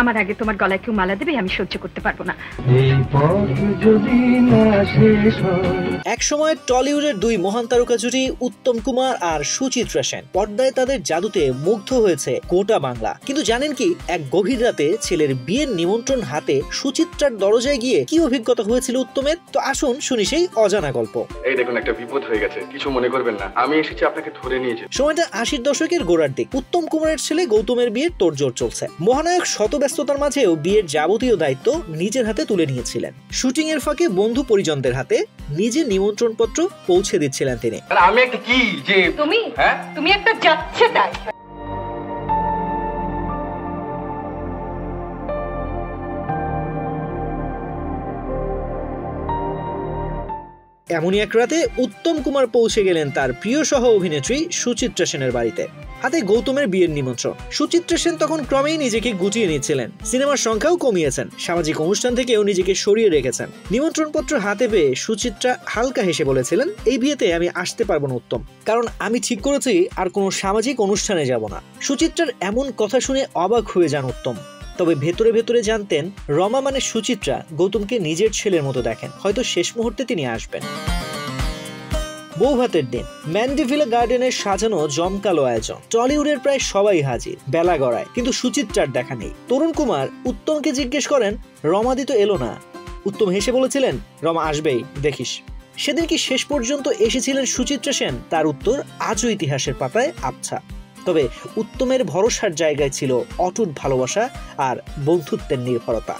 আমার আগে তোমার গলায় কেউ মালা দেবে আমি সহ্য করতে পারবো না। এক সময় টলিউডের দুই মহান তারকা জুটি উত্তম কুমার আর সুচিত্রা সেন পর্দায় তাদের জাদুতে মুগ্ধ হয়েছে গোটা বাংলা। কিন্তু জানেন কি, এক গভীর রাতে ছেলের বিয়ের নিমন্ত্রণ হাতে সুচিত্রার দরজায় গিয়ে কি অভিজ্ঞতা হয়েছিল উত্তমের? তো আসুন শুনি সেই অজানা গল্প। এই দেখুন, একটা বিপদ হয়ে গেছে, কিছু মনে করবেন না, আমি এসেছি আপনাকে ধরে নিয়ে যেতে। সময়টা 80-র দশকের গোড়ার দিক। উত্তম কুমারের ছেলে গৌতমের বিয়ের তোড়জোড় চলছে। মহানায়ক শত ব্যস্ততার মাঝেও বিয়ের যাবতীয় দায়িত্ব নিজের হাতে তুলে নিয়েছিলেন। শুটিং এর ফাঁকে বন্ধু পরিজনদের হাতে নিজে নিমন্ত্রণ পত্র পৌঁছে দিচ্ছিলেন তিনি। আমি একটা কি যে তুমি একটা যাচ্ছে তাই। এমনই এক রাতে উত্তম কুমার পৌঁছে গেলেন তার প্রিয় সহ অভিনেত্রী সুচিত্রা সেনের বাড়িতে। হাতে গৌতমের বিয়ের নিমন্ত্রণ। সুচিত্রা সেন তখন ক্রমেই নিজেকে গুটিয়ে নিচ্ছিলেন, সিনেমার সংখ্যাও কমিয়েছেন, সামাজিক অনুষ্ঠান থেকেও নিজেকে সরিয়ে রেখেছেন। নিমন্ত্রণপত্র হাতে পেয়ে সুচিত্রা হালকা হেসে বলেছিলেন, এই বিয়েতে আমি আসতে পারবো না উত্তম, কারণ আমি ঠিক করেছি আর কোনো সামাজিক অনুষ্ঠানে যাব না। সুচিত্রার এমন কথা শুনে অবাক হয়ে যান উত্তম। তবে ভেতরে ভেতরে জানতেন, রমা মানে সুচিত্রা গৌতমকে নিজের ছেলের মতো দেখেন, হয়তো শেষ মুহূর্তে তিনি আসবেন। বৌভাতের দিন ম্যান্ডিভিলা গার্ডেনের সাজানো জমকালো আয়োজন। টলিউডের প্রায় সবাই হাজির, বেলা গড়ায়, কিন্তু সুচিত্রার দেখা নেই। তরুণ কুমার উত্তমকে জিজ্ঞেস করেন, রমাদি তো এলো না। উত্তম হেসে বলেছিলেন, রমা আসবেই, দেখিস। সেদিন কি শেষ পর্যন্ত এসেছিলেন সুচিত্রা সেন? তার উত্তর আজও ইতিহাসের পাতায় আবছা। তবে উত্তমের ভরসার জায়গায় ছিল অটুট ভালোবাসা আর বন্ধুত্বের নির্ভরতা।